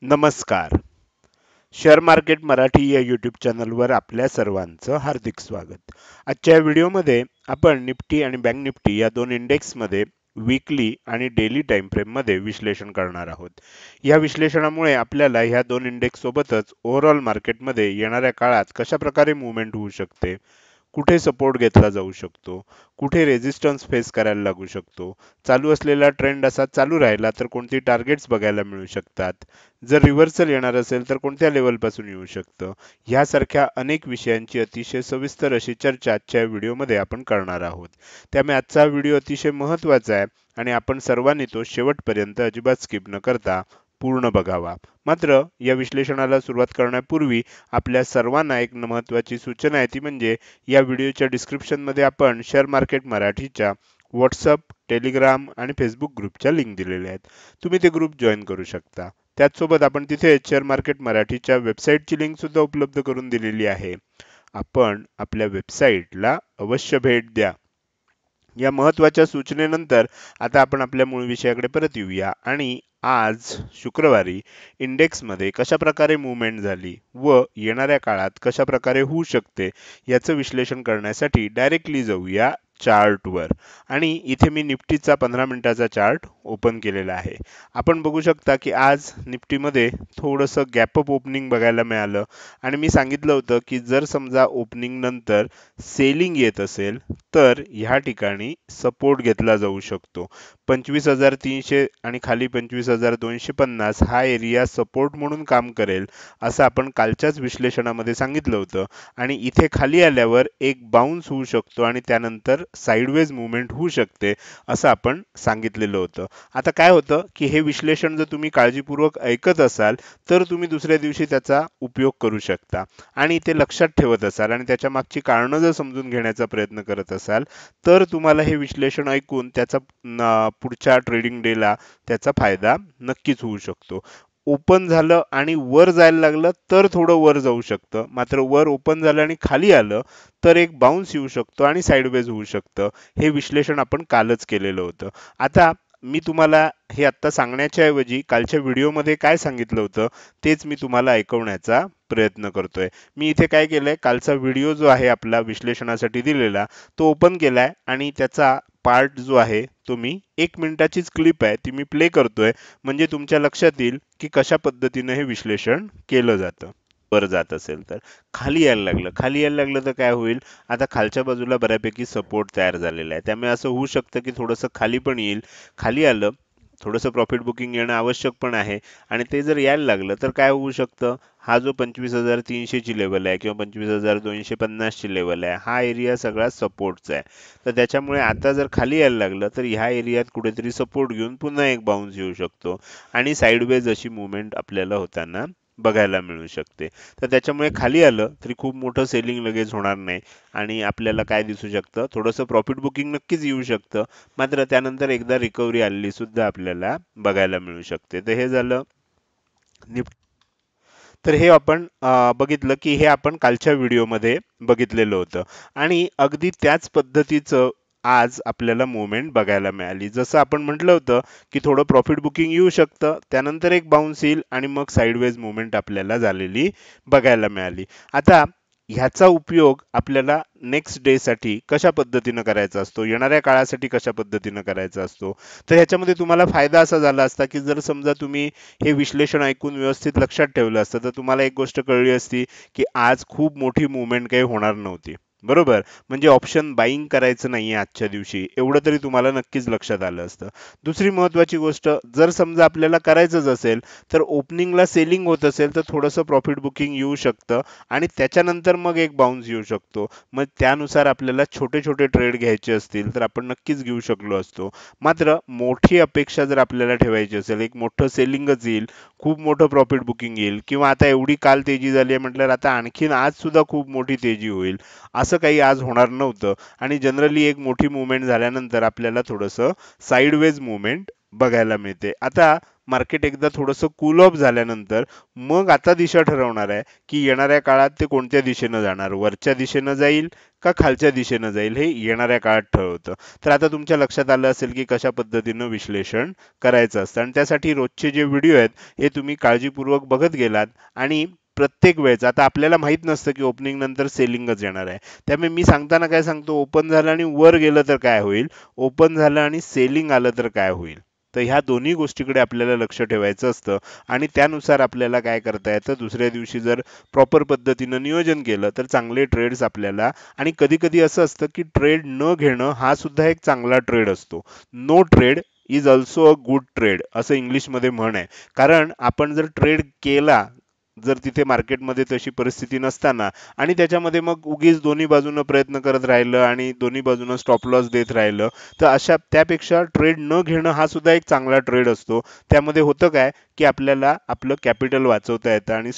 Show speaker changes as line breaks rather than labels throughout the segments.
नमस्कार. Share market Marathi या YouTube चॅनलवर आपल्या सर्वांचं हार्दिक स्वागत. आजच्या व्हिडिओमध्ये आपण निफ्टी आणि बँक निफ्टी या दोन इंडेक्समध्ये वीकली आणि डेली टाइम फ्रेम मध्ये विश्लेषण करणार आहोत. या विश्लेषणामुळे आपल्याला ह्या दोन इंडेक्स सोबतच ओव्हरऑल मार्केटमध्ये येणाऱ्या काळात कशा प्रकारे मूव्हमेंट होऊ शकते, कुठे सपोर्ट घेतला जाऊ शकतो, कुठे रेझिस्टन्स फेस करायला लागू शकतो, चालू असलेला ट्रेंड असा चालू राहिला तर कोणती टार्गेट्स बघायला मिळू शकतात, जर रिव्हर्सल येणार असेल तर कोणत्या लेवलपासून येऊ शकतं, ह्यासारख्या अनेक विषयांची अतिशय सविस्तर अशी चर्चा आजच्या व्हिडिओमध्ये आपण करणार आहोत. त्यामुळे आजचा व्हिडिओ अतिशय महत्त्वाचा आहे आणि आपण सर्वांनी तो शेवटपर्यंत अजिबात स्किप न करता पूर्ण बघावा. मात्र या विश्लेषणाला सुरुवात करण्यापूर्वी आपल्या सर्वांना एक महत्त्वाची सूचना आहे, ती म्हणजे या व्हिडिओच्या डिस्क्रिप्शनमध्ये आपण शेअर मार्केट मराठीच्या व्हॉट्सअप, टेलिग्राम आणि फेसबुक ग्रुपच्या लिंक दिलेल्या आहेत. तुम्ही ते ग्रुप जॉईन करू शकता. त्याचसोबत आपण तिथे शेअर मार्केट मराठीच्या वेबसाईटची लिंक सुद्धा उपलब्ध करून दिलेली आहे. आपण आपल्या वेबसाईटला अवश्य भेट द्या. या महत्त्वाच्या सूचनेनंतर आता आपण आपल्या मूळ विषयाकडे परत येऊया आणि आज शुक्रवारी इंडेक्समध्ये कशा प्रकारे मूव्हमेंट झाली व येणाऱ्या काळात कशा प्रकारे होऊ शकते याचं विश्लेषण करण्यासाठी डायरेक्टली जाऊया चार्टवर. आणि इथे मी निफ्टीचा 15 मिनिटाचा चार्ट ओपन केलेला आहे. आपण बघू शकता की आज निफ्टीमध्ये थोडंसं गॅप अप ओपनिंग बघायला मिळालं आणि मी सांगितलं होतं की जर समजा ओपनिंग नंतर सेलिंग येत असेल तर ह्या ठिकाणी सपोर्ट घेतला जाऊ शकतो. 25,300 आणि खाली 25,250 हा एरिया सपोर्ट म्हणून काम करेल असं आपण कालच्याच विश्लेषणामध्ये सांगितलं होतं. आणि इथे खाली आल्यावर एक बाउन्स होऊ शकतो आणि त्यानंतर साइडवेज मूव्हमेंट होऊ शकते असं आपण सांगितलेलं होतं. आता काय होतं की हे विश्लेषण जर तुम्ही काळजीपूर्वक ऐकत असाल तर तुम्ही दुसऱ्या दिवशी त्याचा उपयोग करू शकता आणि ते लक्षात ठेवत असाल आणि त्याच्या मागची कारणं जर समजून घेण्याचा प्रयत्न करत असाल तर तुम्हाला हे विश्लेषण ऐकून त्याचा पुढच्या ट्रेडिंग डेला त्याचा फायदा नक्कीच होऊ शकतो. ओपन झालं आणि वर जायला लागलं तर थोडं वर जाऊ शकतं, मात्र वर ओपन झालं आणि खाली आलं तर एक बाउन्स येऊ शकतो आणि साइडवेज होऊ शकतं. हे विश्लेषण आपण कालच केलेलं होतं. आता मी तुम्हाला हे आत्ता सांगण्याच्या ऐवजी कालच्या व्हिडिओमध्ये काय सांगितलं होतं तेच मी तुम्हाला ऐकवण्याचा प्रयत्न करतोय. मी इथे काय केलंय, कालचा व्हिडिओ जो आहे आपला विश्लेषणासाठी दिलेला तो ओपन केलाय आणि त्याचा पार्ट जो आहे तो मी 1 मिनिटाचीच क्लिप आहे ती मी प्ले करतोय, म्हणजे तुमच्या लक्षात येईल की कशा पद्धतीने हे विश्लेषण केलं जातं. वर जात असेल तर खाली यायला लागलं तर काय होईल, आता खालच्या बाजूला बऱ्यापैकी सपोर्ट तयार झालेला आहे. त्यामुळे असं होऊ शकतं की थोडंसं खाली पण येईल. खाली आलं थोडंसं प्रॉफिट बुकिंग येणं आवश्यक पण आहे आणि ते जर यायला लागलं तर काय होऊ शकतं, हा जो 25,300 ची लेवल आहे किंवा 25,250 ची लेवल आहे हा एरिया सगळा सपोर्टचा आहे. तर त्याच्यामुळे आता जर खाली यायला लागलं तर ह्या एरियात कुठेतरी सपोर्ट घेऊन पुन्हा एक बाउन्स येऊ शकतो आणि साइडवेज अशी मूव्हमेंट आपल्याला होताना बघायला मिळू शकते. तर त्याच्यामुळे खाली आलं तरी खूप मोठं सेलिंग लगेच होणार नाही आणि आपल्याला काय दिसू शकतं, थोडंसं प्रॉफिट बुकिंग नक्कीच येऊ शकतं, मात्र त्यानंतर एकदा रिकव्हरी आलेली सुद्धा आपल्याला बघायला मिळू शकते. तर हे झालं निफ्टी. तर हे आपण बघितलं की हे आपण कालच्या व्हिडिओमध्ये बघितलेलं होतं आणि अगदी त्याच पद्धतीचं आज आपल्याला मूव्हमेंट बघायला मिळाली. जसं आपण म्हटलं होतं की थोडं प्रॉफिट बुकिंग येऊ शकतं, त्यानंतर एक बाउन्स येईल आणि मग साइडवेज मूव्हमेंट आपल्याला झालेली बघायला मिळाली. आता ह्याचा उपयोग आपल्याला नेक्स्ट डे साठी कशा पद्धतीनं करायचा असतो, येणाऱ्या काळासाठी कशा पद्धतीनं करायचा असतो, तर ह्याच्यामध्ये तुम्हाला फायदा असा झाला असता की जर समजा तुम्ही हे विश्लेषण ऐकून व्यवस्थित लक्षात ठेवलं असतं तर तुम्हाला एक गोष्ट कळली असती की आज खूप मोठी मूव्हमेंट काही होणार नव्हती. बरोबर, म्हणजे ऑप्शन बाईंग करायचं नाहीये आजच्या दिवशी, एवढं तरी तुम्हाला नक्कीच लक्षात आलं असतं. दुसरी महत्वाची गोष्ट, जर समजा आपल्याला करायचंच असेल तर ओपनिंगला सेलिंग होत असेल तर थोडंसं प्रॉफिट बुकिंग येऊ शकतं आणि त्याच्यानंतर मग एक बाउन्स येऊ शकतो. मग त्यानुसार आपल्याला छोटे छोटे ट्रेड घ्यायचे असतील तर आपण नक्कीच घेऊ शकलो असतो. मात्र मोठी अपेक्षा जर आपल्याला ठेवायची असेल, एक मोठं सेलिंगच येईल, खूप मोठं प्रॉफिट बुकिंग येईल किंवा आता एवढी काल तेजी झाली आहे म्हटल्यावर आता आणखीन आज सुद्धा खूप मोठी तेजी होईल, असं काही आज होणार नव्हतं. आणि जनरली एक मोठी मूव्हमेंट झाल्यानंतर आपल्याला थोडंसं साइडवेज मूव्हमेंट बघायला मिळते. आता मार्केट एकदा थोडंसं कूल ऑफ झाल्यानंतर मग आता दिशा ठरवणार आहे की येणाऱ्या काळात ते कोणत्या दिशेनं जाणार, वरच्या दिशेनं जाईल का खालच्या दिशेनं जाईल, हे येणाऱ्या काळात ठरवतं. तर आता तुमच्या लक्षात आलं असेल की कशा पद्धतीनं विश्लेषण करायचं असतं, आणि त्यासाठी रोजचे जे व्हिडिओ आहेत हे तुम्ही काळजीपूर्वक बघत गेलात. आणि प्रत्येक वेळेस आता आपल्याला माहित नसतं की ओपनिंग नंतर सेलिंगच येणार आहे, त्यामुळे मी सांगताना काय सांगतो, ओपन झालं आणि वर गेलं तर काय होईल, ओपन झालं आणि सेलिंग आलं तर काय होईल. तर ह्या दोन्ही गोष्टीकडे आपल्याला लक्ष ठेवायचं असतं, आणि त्यानुसार आपल्याला काय करता येतं, दुसऱ्या दिवशी जर प्रॉपर पद्धतीनं नियोजन केलं तर चांगले ट्रेड्स आपल्याला. आणि कधी कधी असं असतं की ट्रेड न घेणं हा सुद्धा एक चांगला ट्रेड असतो. No trade is also a good trade असं इंग्लिशमध्ये म्हण आहे. कारण आपण जर ट्रेड केला, जर तिथे मार्केटमध्ये तशी परिस्थिती नसताना, आणि त्याच्यामध्ये मग उगीच दोन्ही बाजूनं प्रयत्न करत राहिलं आणि दोन्ही बाजूनं स्टॉप लॉस देत राहिलं, तर अशा त्यापेक्षा ट्रेड न घेणं हा सुद्धा एक चांगला ट्रेड असतो. त्यामध्ये होतं काय की आपल्याला आपलं कॅपिटल वाचवता येतं, आणि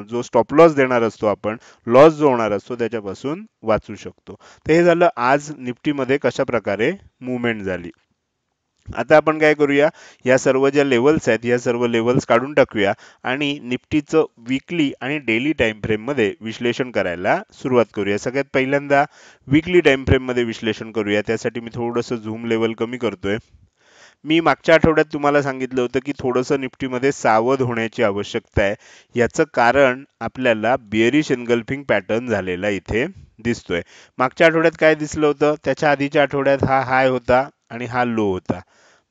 जो स्टॉप लॉस देणार असतो आपण, लॉस जो होणार असतो त्याच्यापासून वाचू शकतो. तर हे झालं आज निफ्टीमध्ये कशा प्रकारे मुवमेंट झाली. आता आपण काय करूया, या सर्व ज्या लेवल्स आहेत या सर्व लेवल्स काढून टाकूया आणि निफ्टीचं वीकली आणि डेली टाइम फ्रेम मध्ये विश्लेषण करायला सुरुवात करूया. सगळ्यात पहिल्यांदा वीकली टाइम फ्रेम मध्ये विश्लेषण करूया. त्यासाठी मी थोडंसं झूम लेवल कमी करतोय. मी मागच्या आठवड्यात तुम्हाला सांगितलं होतं की थोडंसं निफ्टीमध्ये सावध होण्याची आवश्यकता आहे. याचं कारण आपल्याला बेअरिश एनगल्फिंग पॅटर्न झालेला इथे दिसतोय. मागच्या आठवड्यात काय दिसलं होतं, त्याच्या आधीच्या आठवड्यात हा हाय होता आणि हा लो होता.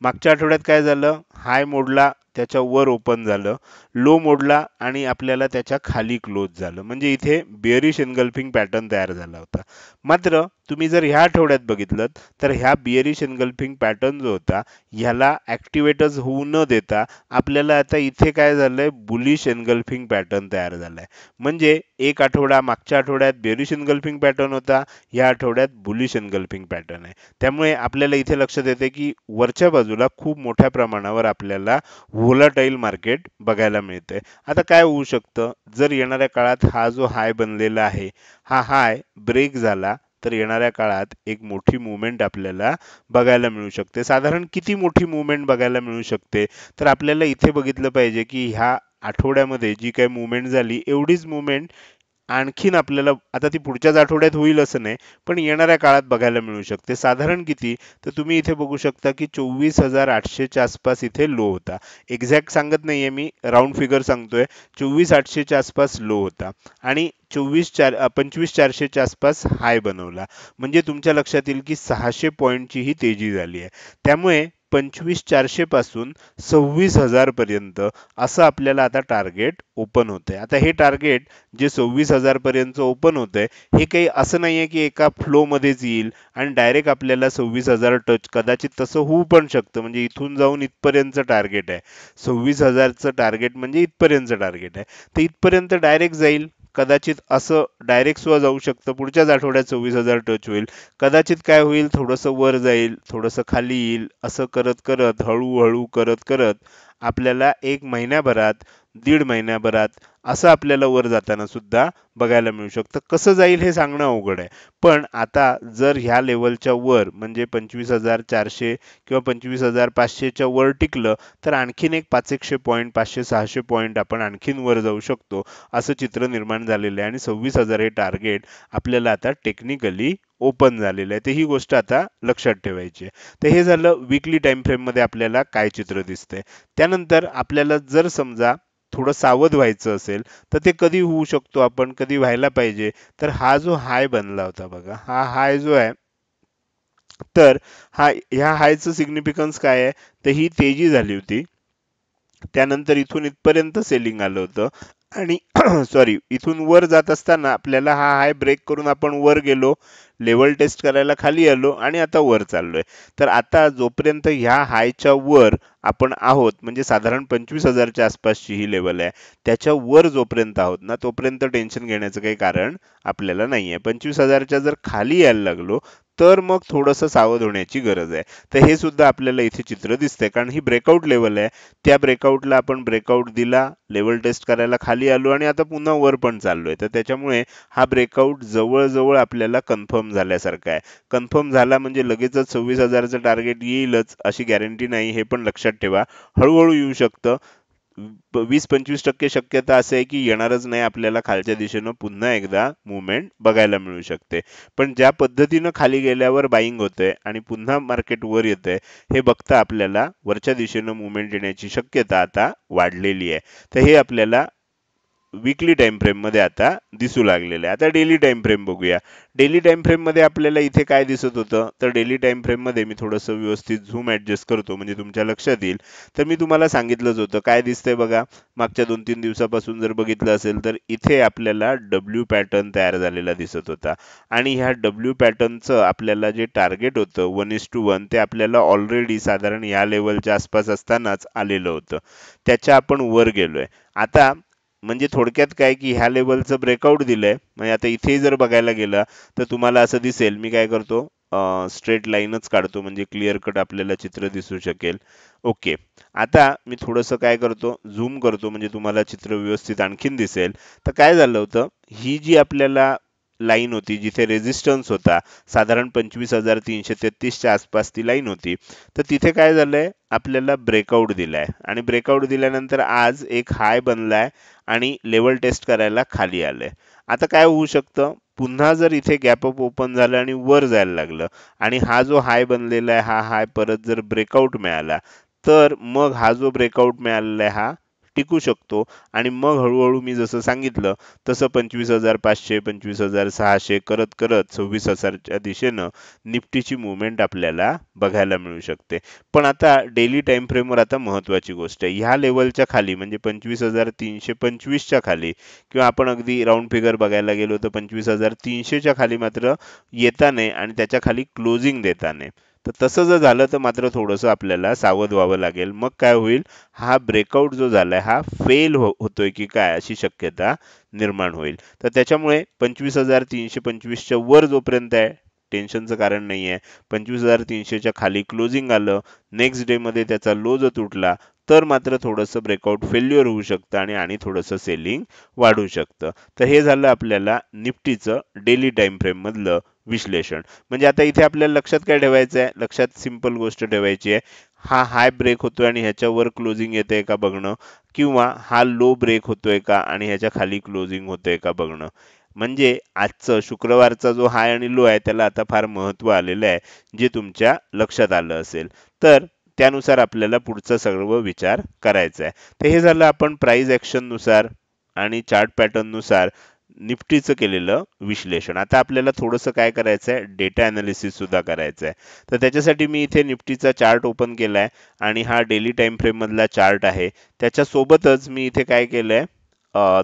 मागच्या आठवड्यात काय झालं, हाय मोडला, त्याच्या वर ओपन झालं, लो मोडला आणि आपल्याला त्याच्या खाली क्लोज झालं. म्हणजे इथे बेअरिश एनगल्फिंग पॅटर्न तयार झाला होता. मात्र तुम्ही जर ह्या आठवड्यात बघितलं तर ह्या बिअरिश एनगल्फिंग पॅटर्न जो होता ह्याला ऍक्टिवेटच होऊ न देता आपल्याला आता इथे काय झालंय, बुलिश एनगल्फिंग पॅटर्न तयार झालाय. म्हणजे एक आठवडा मागच्या आठवड्यात बेअरिश एनगल्फिंग पॅटर्न होता, या आठवड्यात बुलिश एनगल्फिंग पॅटर्न आहे. त्यामुळे आपल्याला इथे लक्षात येते की वरच्या बाजूला खूप मोठ्या प्रमाणावर आपल्याला व्होलाटाईल मार्केट बघायला मिळते. आता काय होऊ शकतं, जर येणाऱ्या काळात हा जो हाय बनलेला आहे हा हाय ब्रेक झाला तर येणाऱ्या काळात एक मोठी मूवमेंट आपल्याला बघायला मिळू शकते. साधारण किती मोठी मूवमेंट बघायला मिळू शकते, तर आपल्याला इथे बघितलं पाहिजे की ह्या आठवड्यामध्ये जी काही मूवमेंट झाली एवढीच मूवमेंट आणखीन आपल्याला आता ती पुढच्याच आठवड्यात होईल असं नाही, पण येणाऱ्या काळात बघायला मिळू शकते. साधारण किती, तर तुम्ही इथे बघू शकता की 24,800च्या आसपास इथे लो होता. एक्झॅक्ट सांगत नाहीये मी, राऊंड फिगर सांगतोय. 24,800च्या आसपास लो होता आणि 25,400च्या आसपास हाय बनवला. म्हणजे तुमच्या लक्षात येईल की 600 पॉईंटची ही तेजी झाली आहे. त्यामुळे 25,400 पासून 26,000 पर्यंत असं आपल्याला आता टार्गेट ओपन होतंय. आता हे टार्गेट जे 26,000 पर्यंत ओपन होतंय हे काही असं नाहीये की एका फ्लो मध्येच येईल आणि डायरेक्ट आपल्याला 26,000 टच, कदाचित तसं होऊ पण शकतं. म्हणजे इथून जाऊन इथपर्यंतचं टार्गेट आहे, 26,000चं टार्गेट म्हणजे इथपर्यंतचं टार्गेट आहे. तर इथपर्यंत डायरेक्ट जाईल, कदाचित असं डायरेक्ट सुद्धा जाऊ शकतं. पुढच्याच आठवड्यात 26,000 टच होईल. कदाचित काय होईल, थोडंसं वर जाईल, थोडंसं खाली येईल, असं करत करत हळूहळू करत करत आपल्याला एक महिन्याभरात, दीड महिन्याभरात असं आपल्याला वर जाताना सुद्धा बघायला मिळू शकतं. कसं जाईल हे सांगणं अवघड आहे. पण आता जर ह्या लेवलच्या वर म्हणजे 25,400 किंवा 25,500च्या वर टिकलं तर आणखीन एक 500 पॉईंट, 500-600 पॉईंट आपण आणखीन वर जाऊ शकतो असं चित्र निर्माण झालेलं आहे. आणि 26,000 हे टार्गेट आपल्याला आता टेक्निकली ओपन झालेलं आहे. तर ही गोष्ट आता लक्षात ठेवायची आहे. तर हे झालं वीकली टाइम फ्रेम मध्ये आपल्याला काय चित्र दिसतंय. त्यानंतर आपल्याला जर समजा थोडं सावध व्हायचं असेल तर ते कधी होऊ शकतो, आपण कधी व्हायला पाहिजे, तर हा जो हाय बनला होता बघा, हा हाय जो आहे, तर ह्या हायचं सिग्निफिकन्स काय आहे, तर ही तेजी झाली होती. त्यानंतर इथून इथपर्यंत सेलिंग आलं होतं आणि सॉरी, इथून वर जात असताना आपल्याला हा हाय ब्रेक करून आपण वर गेलो, लेवल टेस्ट करायला खाली आलो आणि आता वर चाललोय. तर आता जोपर्यंत ह्या हायच्या वर आपण आहोत, म्हणजे साधारण 25,000च्या आसपासची ही लेवल आहे, त्याच्या वर जोपर्यंत आहोत ना तोपर्यंत टेन्शन घेण्याचं काही कारण आपल्याला नाहीये. 25,000च्या जर खाली यायला लागलो तर मग थोडंसं सावध होण्याची गरज आहे. तर हे सुद्धा आपल्याला इथे चित्र दिसतंय, कारण ही ब्रेकआउट लेवल आहे. त्या ब्रेकआउटला आपण ब्रेकआउट दिला, लेवल टेस्ट करायला खाली आलो आणि आता पुन्हा वर पण चाललोय. तर त्याच्यामुळे हा ब्रेकआउट जवळ आपल्याला कन्फर्म झाल्यासारखा आहे. कन्फर्म झाला म्हणजे लगेचच 26,000चं टार्गेट येईलच अशी गॅरंटी नाही, हे पण लक्षात ठेवा. हळूहळू येऊ शकतं. 20-25% शक्यता अशी आहे की येणारच नाही, आपल्याला खालच्या दिशेनं पुन्हा एकदा मुवमेंट बघायला मिळू शकते. पण ज्या पद्धतीनं खाली गेल्यावर बाईंग होतंय आणि पुन्हा मार्केट वर येतंय, हे बघता आपल्याला वरच्या दिशेनं मुवमेंट येण्याची शक्यता आता वाढलेली आहे. तर हे आपल्याला वीकली टाइम फ्रेम मध्ये आता दिसू लागलेलं आहे. आता डेली टाइम फ्रेम बघूया. डेली टाइम फ्रेम मध्ये आपल्याला इथे काय दिसत होतं, तर डेली टाइम फ्रेम मध्ये मी थोडंसं व्यवस्थित झूम ऍडजस्ट करतो म्हणजे तुमच्या लक्षात येईल. तर मी तुम्हाला सांगितलंच होतं, काय दिसतंय बघा. मागच्या 2-3 दिवसापासून जर बघितलं असेल तर इथे आपल्याला डब्ल्यू पॅटर्न तयार झालेला दिसत होता आणि ह्या डब्ल्यू पॅटर्नचं आपल्याला जे टार्गेट होतं 1:1 ते आपल्याला ऑलरेडी साधारण या लेवलच्या आसपास असतानाच आलेलं होतं. त्याच्या आपण वर गेलोय. आता म्हणजे थोडक्यात काय की ह्या लेवलचं ब्रेकआउट दिलंय, म्हणजे आता इथे जर बघायला गेलं तर तुम्हाला असं दिसेल. मी काय करतो, स्ट्रेट लाईनच काढतो म्हणजे क्लिअर कट आपल्याला चित्र दिसू शकेल. ओके. आता मी थोडंसं काय करतो, झूम करतो म्हणजे तुम्हाला चित्र व्यवस्थित आणखीन दिसेल. तर काय झालं होतं, ही जी आपल्याला लाईन होती जिथे रेझिस्टन्स होता, साधारण 25,333च्या आसपास ती लाईन होती. तर तिथे काय झालंय, आपल्याला ब्रेकआउट दिलाय आणि ब्रेकआउट दिल्यानंतर आज एक हाय बनलाय आणि लेवल टेस्ट करायला खाली आलंय. आता काय होऊ शकतं, पुन्हा जर इथे गॅप अप ओपन झालं आणि वर जायला लागलं आणि हा जो हाय बनलेला आहे, हा हाय परत जर ब्रेकआउट मिळाला, तर मग हा जो ब्रेकआउट मिळालेला आहे हा टिकू शकतो आणि मग हळूहळू मी जसं सांगितलं तसं 25,500 25,600 करत करत 26,000च्या दिशेनं निफ्टीची मुवमेंट आपल्याला बघायला मिळू शकते. पण आता डेली टाइम फ्रेमवर आता महत्वाची गोष्ट आहे, ह्या लेवलच्या खाली म्हणजे 25,325च्या खाली किंवा आपण अगदी राऊंड फिगर बघायला गेलो तर 25,300च्या खाली मात्र येता नाही आणि त्याच्या खाली क्लोजिंग देता नाही. तर तसं जर झालं तर मात्र थोडंसं आपल्याला सावध व्हावं लागेल. मग काय होईल, हा ब्रेकआउट जो झालाय हा फेल होतोय की काय अशी शक्यता निर्माण होईल. तर त्याच्यामुळे 25,325च्या वर जोपर्यंत आहे, टेन्शनचं कारण नाही आहे. 25,300च्या खाली क्लोजिंग आलं, नेक्स्ट डे मध्ये त्याचा लो जर तुटला, तर मात्र थोडंसं ब्रेकआउट फेल्युअर होऊ शकतं आणि थोडंसं सेलिंग वाढू शकतं. तर हे झालं आपल्याला निफ्टीचं डेली टाइम फ्रेम मधलं विश्लेषण. म्हणजे आता इथे आपल्याला लक्षात काय ठेवायचं आहे, लक्षात सिंपल गोष्ट ठेवायची आहे. हा हाय ब्रेक होतोय आणि ह्याच्यावर क्लोजिंग येते का बघणं, किंवा हा लो ब्रेक होतोय का आणि ह्याच्या खाली क्लोजिंग होतंय का बघणं. म्हणजे आजचं शुक्रवारचा जो हाय आणि लो आहे त्याला आता फार महत्व आलेलं आहे, जे तुमच्या लक्षात आलं असेल. तर त्यानुसार आपल्याला पुढचा सर्व विचार करायचा आहे. तर हे झालं आपण प्राइस ऍक्शन नुसार आणि चार्ट पॅटर्न नुसार निफ्टीचं केलेलं विश्लेषण. आता आपल्याला थोडंसं काय करायचं आहे, डेटा अनालिसिस सुद्धा करायचं आहे. तर त्याच्यासाठी मी इथे निफ्टीचा चार्ट ओपन केलाय आणि हा डेली टाइम फ्रेम मधला चार्ट आहे. त्याच्यासोबतच मी इथे काय केलंय,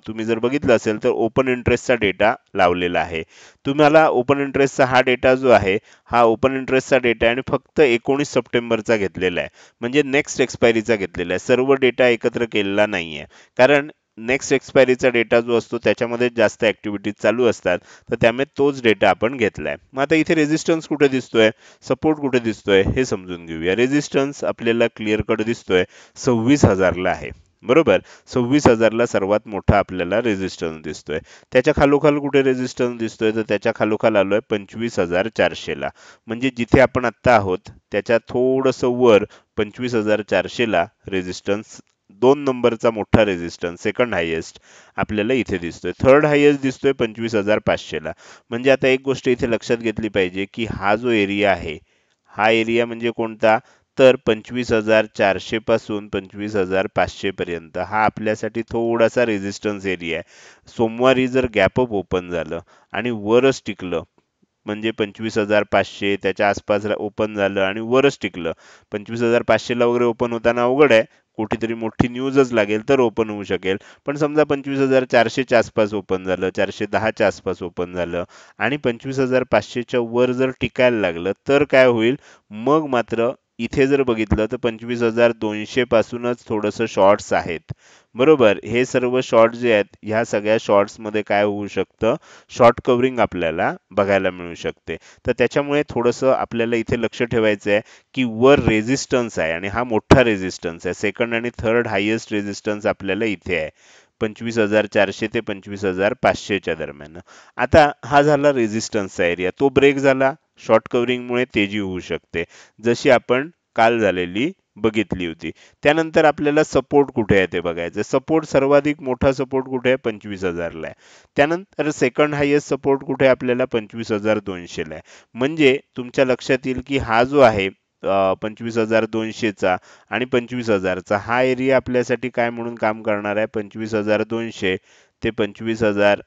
तुम्ही जर बघितलं असेल तर ओपन इंटरेस्टचा डेटा लावलेला आहे. तुम्हाला ओपन इंटरेस्टचा हा डेटा जो आहे, हा ओपन इंटरेस्टचा डेटा आहे आणि फक्त 19 सप्टेंबरचा घेतलेला आहे. म्हणजे नेक्स्ट एक्सपायरीचा घेतलेला आहे, सर्व डेटा एकत्र केलेला नाहीये. कारण नेक्स्ट एक्सपायरीचा डेटा जो असतो त्याच्यामध्ये जास्त ऍक्टिव्हिटीज चालू असतात, तर त्यामुळे तोच डेटा आपण घेतलाय. मग आता इथे रेझिस्टन्स कुठे दिसतोय, सपोर्ट कुठे दिसतोय हे समजून घेऊया. रेझिस्टन्स आपल्याला क्लिअर कट दिसतोय 26,000ला आहे, बरोबर. 26,000ला सर्वात मोठा आपल्याला रेझिस्टन्स दिसतोय. त्याच्या खालोखाल कुठे रेझिस्टन्स दिसतोय, तर त्याच्या खालोखाल आलोय 25,400ला. म्हणजे जिथे आपण आत्ता आहोत त्याच्या थोडंसं वर 25,400ला रेझिस्टन्स, 2 नंबरचा मोठा रेझिस्टन्स, सेकंड हायेस्ट आपल्याला इथे दिसतोय. थर्ड हायेस्ट दिसतोय 25,500ला. म्हणजे आता एक गोष्ट इथे लक्षात घेतली पाहिजे की हा जो एरिया आहे, हा एरिया म्हणजे कोणता, तर 25,400 पासून 25,500 पर्यंत हा आपल्यासाठी थोडासा रेझिस्टन्स एरिया आहे. सोमवारी जर गॅप अप ओपन झालं आणि वरच टिकलं, म्हणजे 25,500 त्याच्या आसपास ओपन झालं आणि वरच टिकलं. 25,500ला वगैरे ओपन होताना अवघड आहे, कुठेतरी मोठी न्यूजच लागेल तर ओपन होऊ शकेल. पण समजा 25,400च्या आसपास ओपन झालं, 410च्या आसपास ओपन झालं आणि 25,500च्या वर जर टिकायला लागलं, तर काय होईल, मग मात्र इथे जर बघितलं तर 25,200 पासूनच थोडंसं शॉर्ट्स आहेत. बरोबर, हे सर्व शॉर्ट जे आहेत ह्या सगळ्या शॉर्ट्स मध्ये काय होऊ शकतं, शॉर्ट कव्हरिंग आपल्याला बघायला मिळू शकते. तर त्याच्यामुळे थोडंसं आपल्याला इथे लक्ष ठेवायचं आहे की वर रेझिस्टन्स आहे आणि हा मोठा रेझिस्टन्स आहे. सेकंड आणि थर्ड हायेस्ट रेझिस्टन्स आपल्याला इथे आहे 25,400 ते 25,500च्या दरम्यान. आता हा झाला रेझिस्टन्सचा एरिया, तो ब्रेक झाला, शॉर्ट कव्हरिंगमुळे तेजी होऊ शकते जशी आपण काल झालेली बघितली होती. त्यानंतर आपल्याला सपोर्ट कुठे आहे ते बघायचं. सपोर्ट सर्वाधिक मोठा सपोर्ट कुठे आहे, 25,000ला आहे. त्यानंतर सेकंड हायेस्ट सपोर्ट कुठे आहे आपल्याला, 25,200ला आहे. म्हणजे तुमच्या लक्षात येईल की हा जो आहे 25,200चा आणि 25,000चा हा एरिया आपल्यासाठी काय म्हणून काम करणार आहे, 25,200 ते 25,000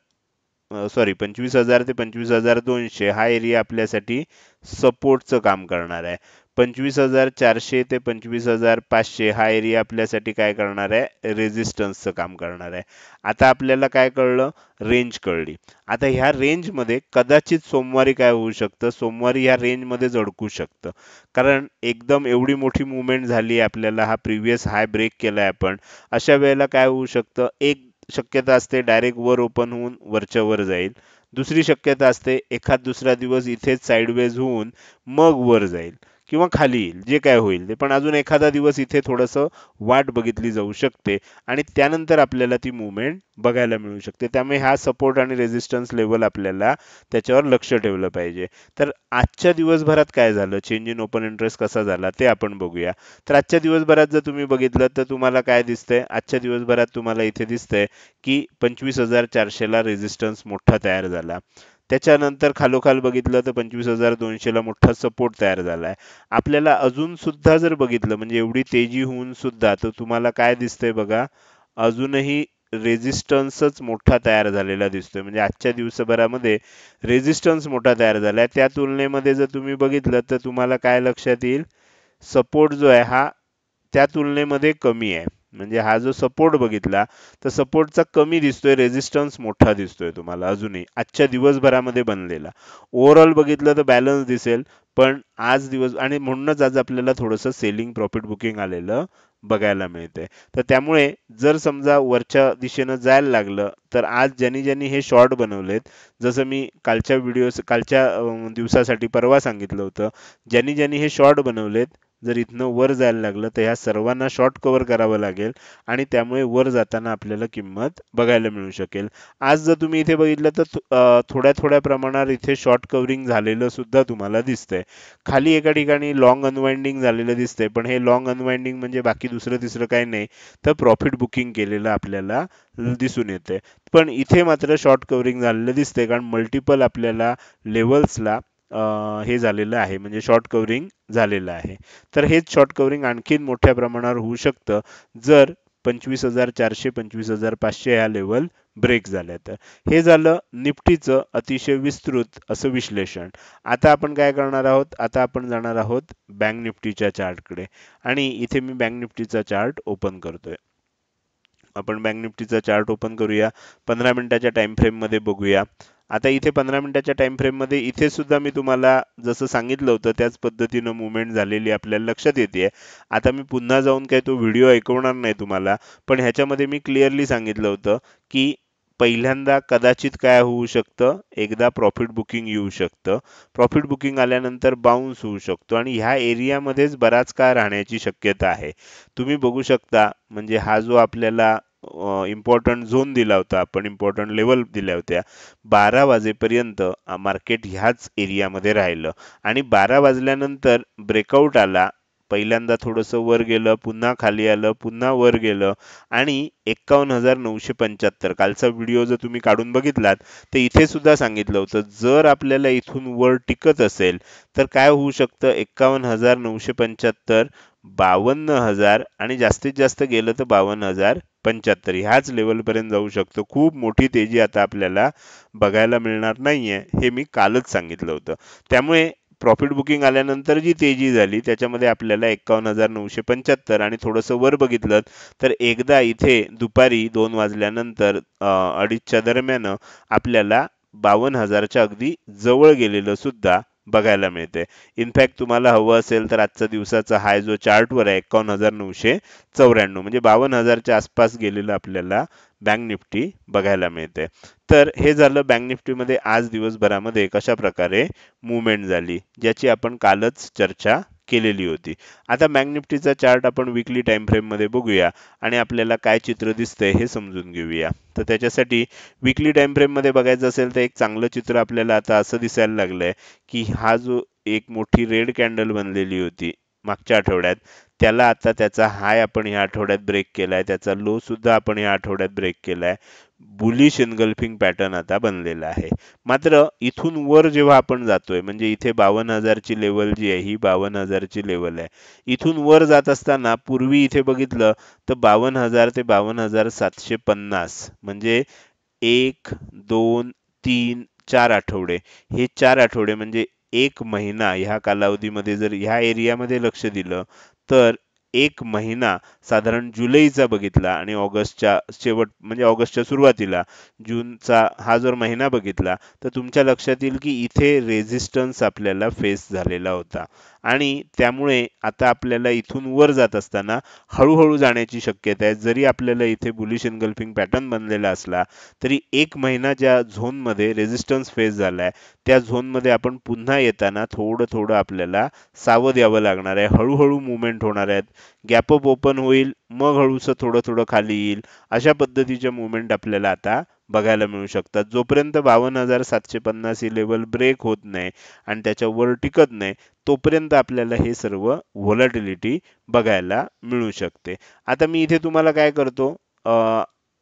सॉरी 25,000 ते 25,200 हा एरिया आपल्यासाठी सपोर्टचं काम करणार आहे. 25,400 ते 25,500 हा एरिया आपल्यासाठी काय करणार आहे, रेझिस्टन्सचं काम करणार आहे. आता आपल्याला काय कळलं, रेंज कळली. आता ह्या रेंजमध्ये कदाचित सोमवारी काय होऊ शकतं, सोमवारी ह्या रेंजमध्ये अडकू शकतं. कारण एकदम एवढी मोठी मुवमेंट झाली, आपल्याला हा प्रिव्हियस हाय ब्रेक केलाय आपण. अशा वेळेला काय होऊ शकतं, एक शक्यता असते डायरेक्ट वर ओपन होऊन वरच्या वर जाईल. दुसरी शक्यता असते एखाद दुसरा दिवस इथेच साइडवेज होऊन मग वर जाईल किंवा खाली येईल, जे काय होईल ते. पण अजून एखादा दिवस इथे थोडंसं वाट बघितली जाऊ शकते आणि त्यानंतर आपल्याला ती मुवमेंट बघायला मिळू शकते. त्यामुळे हा सपोर्ट आणि रेझिस्टन्स लेवल आपल्याला त्याच्यावर लक्ष ठेवलं पाहिजे. तर आजच्या दिवसभरात काय झालं, चेंज इन ओपन इंटरेस्ट कसा झाला ते आपण बघूया. तर आजच्या दिवसभरात जर तुम्ही बघितलं तर तुम्हाला काय दिसतंय, आजच्या दिवसभरात तुम्हाला इथे दिसतंय की 25,400ला रेझिस्टन्स मोठा तयार झाला. त्याच्यानंतर खालोखाल बघितलं तर 25,200ला मोठा सपोर्ट तयार झालाय. आपल्याला अजून सुद्धा जर बघितलं म्हणजे एवढी तेजी होऊन सुद्धा तर तुम्हाला काय दिसतंय बघा, अजूनही रेझिस्टन्सच मोठा तयार झालेला दिसतोय. म्हणजे आजच्या दिवसभरामध्ये रेझिस्टन्स मोठा तयार झालाय. त्या तुलनेमध्ये जर तुम्ही बघितलं तर तुम्हाला काय लक्षात येईल, सपोर्ट जो आहे हा त्या तुलनेमध्ये कमी आहे. म्हणजे हा जो सपोर्ट बघितला तर सपोर्टचा कमी दिसतोय, रेझिस्टन्स मोठा दिसतोय तुम्हाला अजूनही आजच्या दिवसभरामध्ये बनलेला. ओव्हरऑल बघितलं तर बॅलन्स दिसेल, पण आज दिवस आणि म्हणूनच आज आपल्याला थोडंसं सेलिंग प्रॉफिट बुकिंग आलेलं बघायला मिळतंय. तर त्यामुळे जर समजा वरच्या दिशेनं जायला लागलं तर आज ज्यांनी ज्यांनी हे शॉर्ट बनवलेत, जसं मी कालच्या कालच्या दिवसासाठी परवा सांगितलं होतं, ज्यांनी ज्यांनी हे शॉर्ट बनवलेत, जर इथनं वर जायला लागलं तर ह्या सर्वांना शॉर्ट कव्हर करावं लागेल आणि त्यामुळे वर जाताना आपल्याला किंमत बघायला मिळू शकेल. आज जर तुम्ही इथे बघितलं तर थोड्या थोड्या प्रमाणात इथे शॉर्ट कव्हरिंग झालेलं सुद्धा तुम्हाला दिसतंय. खाली एका ठिकाणी लॉंग अनवाइंडिंग झालेलं दिसतंय, पण हे लॉंग अनवाइंडिंग म्हणजे बाकी दुसरं तिसरं काही नाही तर प्रॉफिट बुकिंग केलेलं आपल्याला दिसून येते. पण इथे मात्र शॉर्ट कव्हरिंग झालेलं दिसतंय, कारण मल्टिपल आपल्याला लेवल्सला हे झालेलं आहे, म्हणजे शॉर्ट कव्हरिंग झालेलं आहे. तर हेच शॉर्ट कव्हरिंग आणखीन मोठ्या प्रमाणावर होऊ शकतं जर 25,400 25,500 ह्या लेवल ब्रेक झाल्या तर. हे झालं निफ्टीचं अतिशय विस्तृत असं विश्लेषण. आता आपण काय करणार आहोत, आता आपण जाणार आहोत बँक निफ्टीच्या चार्टकडे आणि इथे मी बँक निफ्टीचा चार्ट ओपन करतोय. आपण बँक निफ्टीचा चार्ट ओपन करूया, 15 मिनिटाच्या टाइम फ्रेम मध्ये बघूया. आता इथे 15 मिनिटाच्या टाइम फ्रेम मध्ये इथे सुद्धा मी तुम्हाला जसं सांगितलं होतं त्याच पद्धतीनं मुवमेंट झालेली आपल्याला लक्षात येते. आता मी पुन्हा जाऊन काय तो व्हिडिओ ऐकवणार नाही तुम्हाला, पण ह्याच्यामध्ये मी क्लिअरली सांगितलं होतं की पहिल्यांदा कदाचित काय होऊ शकतं, एकदा प्रॉफिट बुकिंग येऊ शकतं, प्रॉफिट बुकिंग आल्यानंतर बाउन्स होऊ शकतो आणि ह्या एरियामध्येच बराच काळ राहण्याची शक्यता आहे. तुम्ही बघू शकता, म्हणजे हा जो आपल्याला इम्पॉर्टंट झोन दिला होता, आपण इम्पॉर्टंट लेवल दिल्या होत्या, 12 वाजेपर्यंत मार्केट ह्याच एरियामध्ये राहिलं आणि 12 वाजल्यानंतर ब्रेकआउट आला. पहिल्यांदा थोडंसं वर गेलं, पुन्हा खाली आलं, पुन्हा वर गेलं आणि 51,975 कालचा व्हिडिओ जर तुम्ही काढून बघितलात तर इथे सुद्धा सांगितलं होतं, जर आपल्याला इथून वर टिकत असेल तर काय होऊ शकतं, 51,975 52,000 आणि जास्तीत जास्त गेलं तर 52,075 ह्याच लेवलपर्यंत जाऊ शकतो. खूप मोठी तेजी आता आपल्याला बघायला मिळणार नाहीये, हे मी कालच सांगितलं होतं. त्यामुळे प्रॉफिट बुकिंग आल्यानंतर जी तेजी झाली त्याच्यामध्ये आपल्याला 51,975 आणि थोडंसं वर बघितलं तर एकदा इथे दुपारी 2 वाजल्यानंतर 2:30च्या दरम्यान आपल्याला 52,000च्या अगदी जवळ गेलेलं सुद्धा बघायला मिळते. इनफॅक्ट तुम्हाला हवं असेल तर आजचा दिवसाचा हाय जो चार्टवर आहे 51,994 म्हणजे 52,000च्या आसपास गेलेलं आपल्याला बँक निफ्टी बघायला मिळते. तर हे झालं बँक निफ्टीमध्ये आज दिवसभरामध्ये कशा प्रकारे मूव्हमेंट झाली, ज्याची आपण कालच चर्चा केलेली होती. आता बँक निफ्टीचा चार्ट आपण वीकली टाइम फ्रेम मध्ये बघूया आणि आपल्याला काय चित्र दिसतंय हे समजून घेऊया. तर त्याच्यासाठी वीकली टाइम फ्रेम मध्ये बघायचं असेल तर एक चांगलं चित्र आपल्याला आता असं दिसायला लागलंय की हा जो एक मोठी रेड कॅन्डल बनलेली होती मागच्या आठवड्यात, त्याला आता त्याचा हाय आपण या आठवड्यात ब्रेक केलाय, त्याचा लो सुद्धा आपण या आठवड्यात ब्रेक केलाय. बुलिश एनगल्फिंग पॅटर्न आता बनलेला आहे. मात्र इथून वर जेव्हा आपण जातोय म्हणजे इथे 52,000 ची लेवल जी आहे ही 52,000 ची लेवल आहे. इथून वर जात असताना पूर्वी इथे बघितलं तर 52,000 ते 52,750 म्हणजे 1, 2, 3, 4 आठवडे, हे 4 आठवडे म्हणजे 1 महिना ह्या कालावधीमध्ये जर ह्या एरियामध्ये लक्ष दिलं तर 1 महिना साधारण जुलैचा बघितला आणि ऑगस्टच्या शेवट म्हणजे ऑगस्टच्या सुरुवातीला जूनचा हा जर महिना बघितला तर तुमच्या लक्षात येईल की इथे रेझिस्टन्स आपल्याला फेस झालेला होता आणि त्यामुळे आता आपल्याला इथून वर जात असताना हळूहळू जाण्याची शक्यता आहे. जरी आपल्याला इथे बुलिश एनगल्फिंग पॅटर्न बनलेला असला तरी 1 महिना ज्या झोनमध्ये रेझिस्टन्स फेस झालाय त्या झोनमध्ये आपण पुन्हा येताना थोडं थोडं आपल्याला सावध यावं लागणार आहे. हळूहळू मुवमेंट होणार आहेत. गॅप अप ओपन होईल, मग हळूसं थोडं थोडं खाली येईल. अशा पद्धतीच्या मुवमेंट आपल्याला आता बघायला मिळू शकतात. जोपर्यंत 52,750 ही लेवल ब्रेक होत नाही आणि त्याच्यावर टिकत नाही तोपर्यंत आपल्याला हे सर्व व्होलॅटिलिटी बघायला मिळू शकते. आता मी इथे तुम्हाला काय करतो,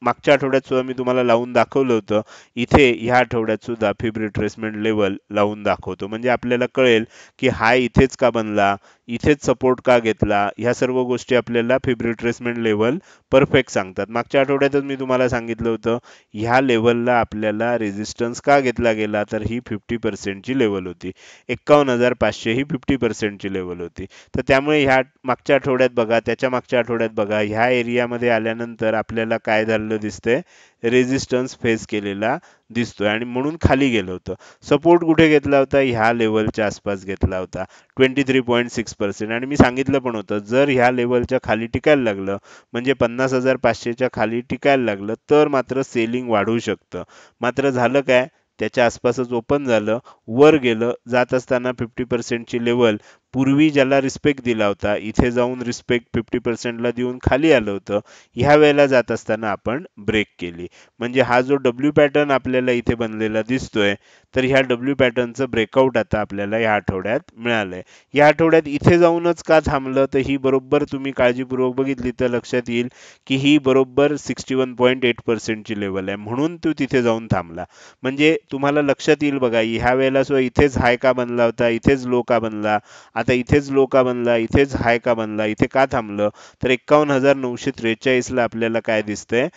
मागच्या आठवड्यात सुद्धा मी तुम्हाला लावून दाखवलं होतं. इथे ह्या आठवड्यात सुद्धा फिब रिट्रेसमेंट लेवल लावून दाखवतो म्हणजे आपल्याला कळेल की हाय इथेच का बनला, इथेच सपोर्ट का घेतला. ह्या सर्व गोष्टी आपल्याला फिब रिट्रेसमेंट लेवल परफेक्ट सांगतात. मागच्या आठवड्यातच मी तुम्हाला सांगितलं होतं ह्या लेवलला आपल्याला रेझिस्टन्स का घेतला गेला, तर ही 50% ची लेवल होती. 51,500 ही 50% ची लेवल होती. तर त्यामुळे ह्या मागच्या आठवड्यात बघा, त्याच्या मागच्या आठवड्यात बघा, ह्या एरियामध्ये आल्यानंतर आपल्याला काय झालेलं दिसतंय, रेझिस्टन्स फेस केलेला दिसतोय आणि म्हणून खाली गेलं होतं. सपोर्ट कुठे घेतला होता, ह्या लेवलच्या आसपास घेतला होता 23.6% आणि मी सांगितलं पण होतं जर ह्या लेवलच्या खाली टिकायला लागलं म्हणजे 50,500 च्या खाली टिकायला लागलं तर मात्र सेलिंग वाढू शकतं. मात्र झालं काय, त्याच्या आसपासच ओपन झालं, वर गेलं, जात असताना 50% ची लेवल पूर्वी ज्याला रिस्पेक्ट दिला होता इथे जाऊन रिस्पेक्ट 50% ला देऊन खाली आलं होतं. ह्या वेळेला जात असताना आपण ब्रेक केली म्हणजे हा जो डब्ल्यू पॅटर्न आपल्याला इथे बनलेला दिसतोय तर ह्या डब्ल्यू पॅटर्नचं ब्रेकआउट आता आपल्याला या आठवड्यात मिळालंय. या आठवड्यात इथे जाऊनच का थांबलं, तर ही बरोबर तुम्ही काळजीपूर्वक बघितली तर लक्षात येईल की ही बरोबर 61.8% ची लेवल आहे म्हणून तो तिथे जाऊन थांबला. म्हणजे तुम्हाला लक्षात येईल बघा ह्या वेळेला सुद्धा इथेच हाय का बनला होता, इथेच लो का बनला, आता इथेच लो का बनला, इथेच हाय का बनला, इथे का थांबलं, तर 51,943 ला आपल्याला काय दिसतंय,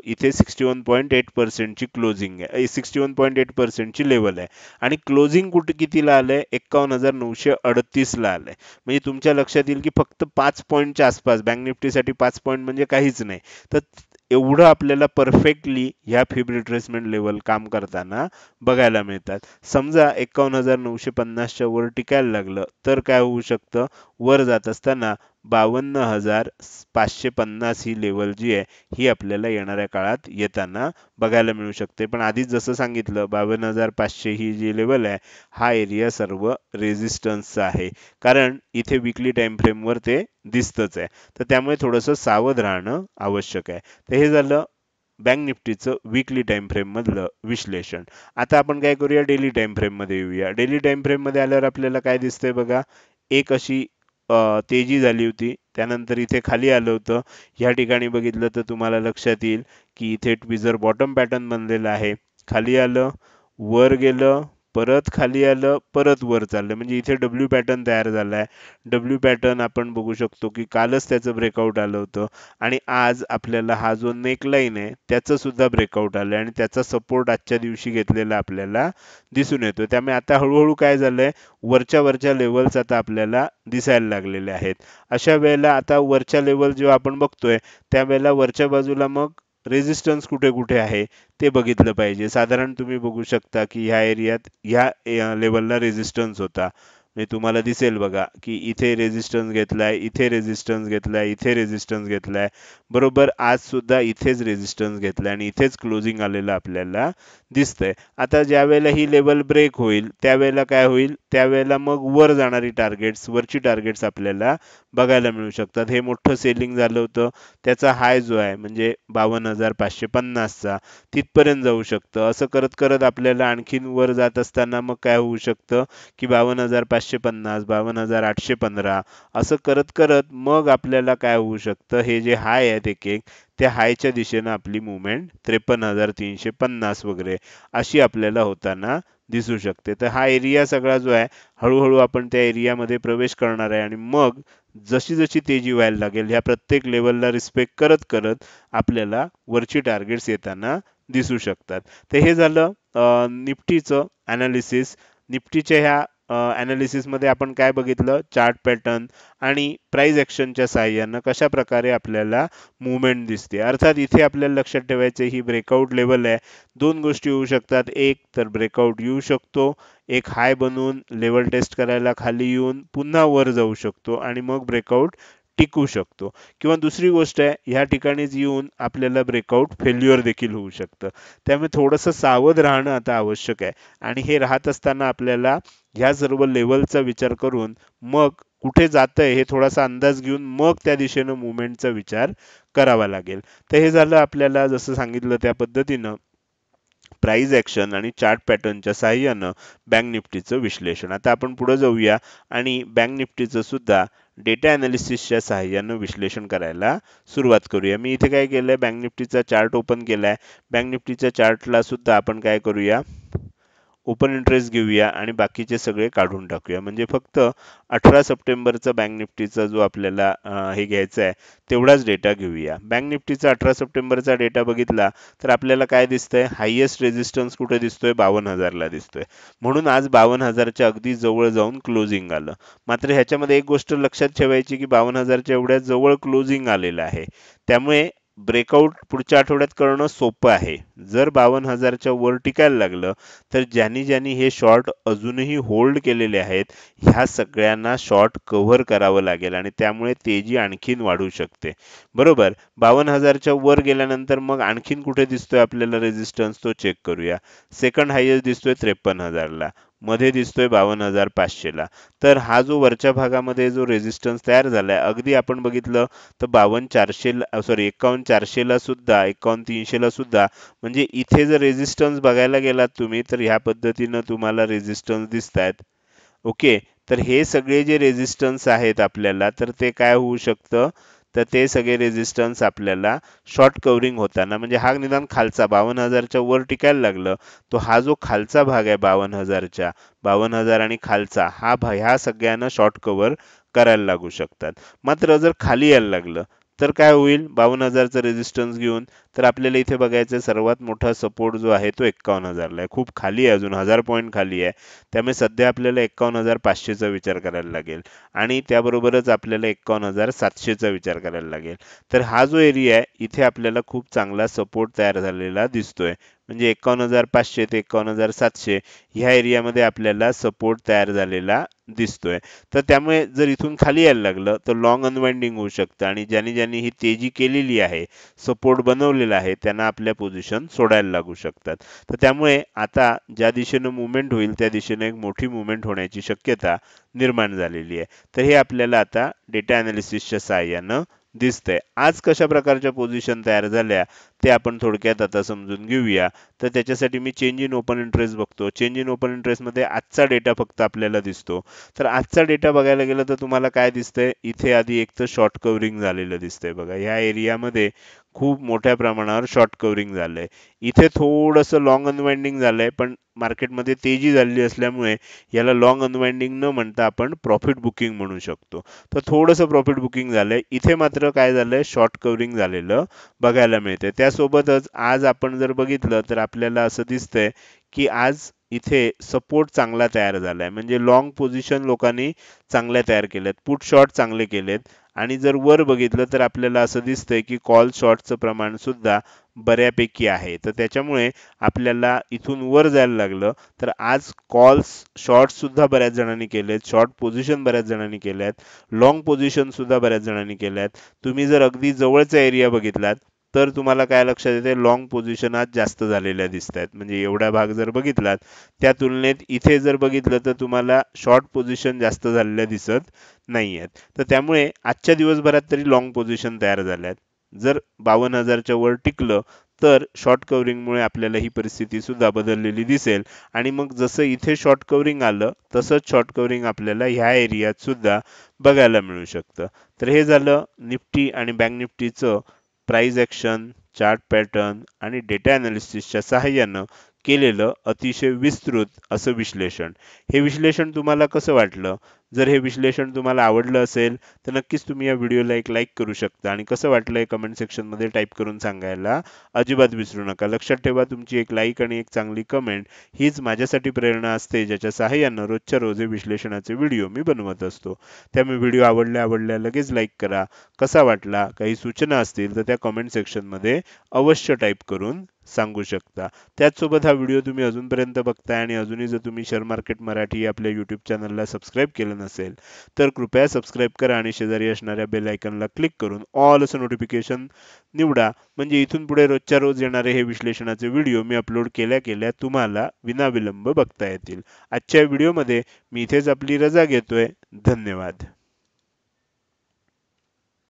इथे 61.8% ची क्लोजिंग आहे, 61.8% ची लेवल आहे आणि क्लोजिंग कुठे कितीला आलंय, 51,938 ला आलंय. म्हणजे तुमच्या लक्षात येईल की फक्त 5 पॉईंटच्या आसपास, बँक निफ्टीसाठी 5 पॉईंट म्हणजे काहीच नाही. तर एवढं आपल्याला परफेक्टली ह्या फिब रिट्रेसमेंट लेवल काम करताना बघायला मिळतात. समजा 51,950 च्या वर टिकायला लागलं तर काय होऊ शकतं, वर जात असताना 52,550 ही लेवल जी आहे ही आपल्याला येणाऱ्या काळात येताना बघायला मिळू शकते. पण आधीच जसं सांगितलं 52,500 ही जी लेवल आहे हा एरिया सर्व रेझिस्टन्सचा आहे कारण इथे वीकली टाइम फ्रेमवर ते दिसतच आहे. तर त्यामुळे थोडंसं सावध राहणं आवश्यक आहे. तर हे झालं बँक निफ्टीचं वीकली टाइम फ्रेम मधलं विश्लेषण. आता आपण काय करूया, डेली टाइम फ्रेम मध्ये येऊया. डेली टाइम फ्रेम मध्ये आल्यावर आपल्याला काय दिसतंय बघा, एक अशी तेजी झाली होती, त्यानंतर इथे खाली आलं होतं. ह्या ठिकाणी बघितलं तर तुम्हाला लक्षात येईल की इथे ट्विझर बॉटम पॅटर्न बनलेला आहे. खाली आलं, वर गेलं, परत खाली आलं, परत वर चाललं म्हणजे इथे डब्ल्यू पॅटर्न तयार झालाय. डब्ल्यू पॅटर्न आपण बघू शकतो की कालच त्याचं ब्रेकआउट आलं होतं आणि आज आपल्याला हा जो नेकलाईन आहे त्याचं सुद्धा ब्रेकआउट आलंय आणि त्याचा सपोर्ट आजच्या दिवशी घेतलेला आपल्याला दिसून येतो. त्यामुळे आता हळूहळू काय झालंय, वरच्या लेवल्स आता आपल्याला दिसायला लागलेले आहेत. अशा वेळेला आता वरच्या लेवल जेव्हा आपण बघतोय त्यावेळेला वरच्या बाजूला मग रेझिस्टन्स कुठे कुठे आहे ते बघितलं पाहिजे. साधारण तुम्ही बघू शकता की ह्या एरियात ह्या लेवलला रेझिस्टन्स होता. म्हणजे तुम्हाला दिसेल बघा की इथे रेझिस्टन्स घेतलाय, इथे रेझिस्टन्स घेतलाय, इथे रेझिस्टन्स घेतलाय. बरोबर आज सुद्धा इथेच रेझिस्टन्स घेतलाय आणि इथेच क्लोजिंग आलेलं आपल्याला दिसतंय. आता ज्या वेळेला ही लेवल ब्रेक होईल त्यावेळेला काय होईल, त्यावेळेला मग वर जाणारी टार्गेट्स, वरची टार्गेट्स आपल्याला बघायला मिळू शकतात. हे मोठं सेलिंग झालं होतं, त्याचा हाय जो आहे म्हणजे 52,550चा तिथपर्यंत जाऊ शकतं. असं करत करत आपल्याला आणखीन वर जात असताना मग काय होऊ शकतं की 52,550, 52,815 असं करत करत मग आपल्याला काय होऊ शकतं, हे जे हाय आहेत एक एक त्या हायच्या दिशेनं आपली मुवमेंट 53,350 वगैरे अशी आपल्याला होताना दिसू शकते. तर हा एरिया सगळा जो आहे हळूहळू आपण त्या एरियामध्ये प्रवेश करणार आहे आणि मग जशी जशी तेजी व्हायला लागेल ह्या प्रत्येक लेवलला रिस्पेक्ट करत करत आपल्याला वरची टार्गेट्स येताना दिसू शकतात. तर हे झालं निफ्टीचं अनालिसिस. निफ्टीच्या ह्या मध्ये आपण काय बघितलं, चार्ट पॅटर्न आणि प्राइस ॲक्शनच्या साहाय्यानं कशा प्रकारे आपल्याला मूवमेंट दिसते. अर्थात इथे आपल्याला लक्षात ठेवायचं ही ब्रेकआउट लेवल आहे. दोन गोष्टी होऊ शकतात, एक तर ब्रेकआउट येऊ शकतो, एक हाय बनवून लेवल टेस्ट करायला खाली येऊन पुन्हा वर जाऊ शकतो आणि मग ब्रेकआउट टिकू शकतो. किंवा दुसरी गोष्ट आहे, ह्या ठिकाणीच येऊन आपल्याला ब्रेकआउट फेल्युअर देखील होऊ शकतं. त्यामुळे थोडंसं सावध राहणं आता आवश्यक आहे आणि हे राहत असताना आपल्याला ह्या सर्व लेवलचा विचार करून मग कुठे जातंय हे थोडासा अंदाज घेऊन मग त्या दिशेनं मुवमेंटचा विचार करावा लागेल. तर हे झालं आपल्याला जसं सांगितलं त्या पद्धतीनं प्राइस ॲक्शन आणि चार्ट पॅटर्नच्या साहाय्यानं बँक निफ्टीचं विश्लेषण. आता आपण पुढे जाऊया आणि बँक निफ्टीचं सुद्धा डेटा ॲनालिसिसच्या साहाय्यानं विश्लेषण करायला सुरुवात करूया. मी इथे काय केलंय, बँक निफ्टीचा चार्ट ओपन केलाय. बँक निफ्टीच्या चार्टला सुद्धा आपण काय करूया, ओपन इंटरेस्ट घेऊया आणि बाकीचे सगळे काढून टाकूया. म्हणजे फक्त 18 सप्टेंबरचा बँक निफ्टीचा जो आपल्याला हे घ्यायचा आहे तेवढाच डेटा घेऊया. बँक निफ्टीचा 18 सप्टेंबरचा डेटा बघितला तर आपल्याला काय दिसतंय, हायेस्ट रेझिस्टन्स कुठे दिसतोय, 52,000ला दिसतोय. म्हणून आज 52,000च्या अगदी जवळ जाऊन क्लोजिंग आलं. मात्र ह्याच्यामध्ये एक गोष्ट लक्षात ठेवायची की 52,000च्या एवढ्या जवळ क्लोजिंग आलेलं आहे. त्यामुळे ब्रेकआउट पुढच्या आठवड्यात करणं सोपं आहे. जर 52,000च्या वर टिकायला लागलं तर ज्यांनी ज्यांनी हे शॉर्ट अजूनही होल्ड केलेले आहेत ह्या सगळ्यांना शॉर्ट कव्हर करावं लागेल आणि त्यामुळे तेजी आणखीन वाढू शकते. बरोबर, 52,000च्या वर गेल्यानंतर मग आणखीन कुठे दिसतोय आपल्याला रेझिस्टन्स, तो चेक करूया. सेकंड हायेस्ट दिसतोय 53,000ला, मध्ये दिसतोय 52,500ला. तर हा जो वरच्या भागामध्ये जो रेझिस्टन्स तयार झालाय अगदी आपण बघितलं तर 51,400ला सुद्धा, 51,300ला सुद्धा, म्हणजे इथे जर रेझिस्टन्स बघायला गेलात तुम्ही तर ह्या पद्धतीनं तुम्हाला रेझिस्टन्स दिसतायत. ओके, तर हे सगळे जे रेझिस्टन्स आहेत आपल्याला तर ते काय होऊ शकतं, तर ते सगळे रेझिस्टन्स आपल्याला शॉर्ट कव्हरिंग होताना, म्हणजे हा निदान खालचा 52,000च्या वर टिकायला लागलं तो हा जो खालचा भाग आहे 52,000च्या, 52,000 आणि खालचा हा ह्या सगळ्यांना शॉर्ट कव्हर करायला लागू शकतात. मात्र जर खाली यायला लागलं तर काय होईल, 52,000चा रेझिस्टन्स घेऊन तर आपल्याला इथे बघायचं सर्वात मोठा सपोर्ट जो आहे तो 51,000ला आहे. खूप खाली आहे, अजून 1000 पॉईंट खाली आहे. त्यामुळे सध्या आपल्याला 51,500चा विचार करायला लागेल आणि त्याबरोबरच आपल्याला 51,700चा विचार करायला लागेल. तर हा जो एरिया आहे इथे आपल्याला खूप चांगला सपोर्ट तयार झालेला दिसतोय. म्हणजे 51,500 ते 51,700 ह्या एरियामध्ये आपल्याला सपोर्ट तयार झालेला दिसतोय. तर त्यामुळे जर इथून खाली यायला लागलं तर लॉंग अनवाइंडिंग होऊ शकतं आणि ज्यांनी ज्यांनी ही तेजी केलेली आहे, सपोर्ट बनवलेला आहे, त्यांना आपल्या पोझिशन सोडायला लागू शकतात. तर त्यामुळे आता ज्या दिशेनं मुवमेंट होईल त्या दिशेने एक मोठी मुवमेंट होण्याची शक्यता निर्माण झालेली आहे. तर हे आपल्याला आता डेटा अनालिसिसच्या साहाय्यानं दिसतंय. आज कशा प्रकारच्या पोझिशन तयार झाल्या ते आपण थोडक्यात आता समजून घेऊया. तर त्याच्यासाठी मी चेंज इन ओपन इंटरेस्ट बघतो. चेंज इन ओपन इंटरेस्टमध्ये आजचा डेटा फक्त आपल्याला दिसतो. तर आजचा डेटा बघायला गेलं तर तुम्हाला काय दिसतंय, इथे आधी एक तर शॉर्ट कव्हरिंग झालेलं दिसतंय बघा. ह्या एरियामध्ये खूप मोठ्या प्रमाणावर शॉर्ट कव्हरिंग झालंय. इथे थोडंसं लॉंग अनवाइंडिंग झालंय, पण मार्केटमध्ये तेजी झालेली असल्यामुळे याला लॉंग अनवाइंडिंग न म्हणता आपण प्रॉफिट बुकिंग म्हणू शकतो. तर थोडंसं प्रॉफिट बुकिंग झालंय. इथे मात्र काय झालंय, शॉर्ट कव्हरिंग झालेलं बघायला मिळते. त्यासोबतच आज आपण जर बघितलं तर आपल्याला असं दिसतंय की आज इथे सपोर्ट चांगला तयार झालाय. म्हणजे लॉंग पोझिशन लोकांनी चांगल्या तयार केल्यात, पुट शॉर्ट चांगले केलेत आणि जर वर बघितलं तर आपल्याला असं दिसतंय की कॉल शॉर्टचं प्रमाण सुद्धा बऱ्यापैकी आहे. तर त्याच्यामुळे आपल्याला इथून वर जायला लागलं तर आज कॉल्स शॉर्ट सुद्धा बऱ्याच जणांनी केलेत, शॉर्ट पोझिशन बऱ्याच जणांनी केल्यात, लॉंग पोझिशन सुद्धा बऱ्याच जणांनी केल्यात. तुम्ही जर अगदी जवळचा एरिया बघितलात तर तुम्हाला काय लक्षात येते, लॉंग पोझिशन आज जास्त झालेल्या दिसत आहेत. म्हणजे एवढा भाग जर बघितलात त्या तुलनेत इथे जर बघितलं तर तुम्हाला शॉर्ट पोझिशन जास्त झालेल्या दिसत नाही आहेत. तर त्यामुळे आजच्या दिवसभरात तरी लॉंग पोझिशन तयार झाल्यात. जर 52,000च्या वर टिकलं तर शॉर्ट कव्हरिंगमुळे आपल्याला ही परिस्थिती सुद्धा बदललेली दिसेल आणि मग जसं इथे शॉर्ट कव्हरिंग आलं तसंच शॉर्ट कव्हरिंग आपल्याला ह्या एरियात सुद्धा बघायला मिळू शकतं. तर हे झालं निफ्टी आणि बँक निफ्टीचं प्राइस ॲक्शन, चार्ट पॅटर्न आणि डेटा ॲनालिसिसच्या सहाय्यानं केलेलं अतिशय विस्तृत असं विश्लेषण. हे विश्लेषण तुम्हाला कसं वाटलं? जर हे विश्लेषण तुम्हाला आवडलं असेल तर नक्कीच तुम्ही या व्हिडिओला एक लाईक करू शकता आणि कसं वाटलं हे कमेंट सेक्शनमध्ये टाईप करून सांगायला अजिबात विसरू नका. लक्षात ठेवा, तुमची एक लाईक आणि एक चांगली कमेंट हीच माझ्यासाठी प्रेरणा असते, ज्याच्या सहाय्यानं रोजच्या रोज हे विश्लेषणाचे व्हिडिओ मी बनवत असतो. त्यामुळे व्हिडिओ आवडल्या लगेच लाईक करा. कसा वाटला, काही सूचना असतील तर त्या कमेंट सेक्शनमध्ये अवश्य टाईप करून सांगू शकता. त्याचसोबत हा व्हिडिओ तुम्ही अजूनपर्यंत बघताय आणि अजूनही जर तुम्ही शेअर मार्केट मराठी या आपल्या यूट्यूब चॅनलला सबस्क्राईब केलं नसेल तर कृपया सबस्क्राईब करा आणि शेजारी असणाऱ्या बेल आयकॉनला क्लिक करून ऑल असं नोटिफिकेशन निवडा. म्हणजे इथून पुढे रोजच्या रोज येणारे हे विश्लेषणाचे व्हिडिओ मी अपलोड केल्या केल्या तुम्हाला विनाविलंब बघता येतील. आजच्या व्हिडिओमध्ये मी इथेच आपली रजा घेतोय. धन्यवाद.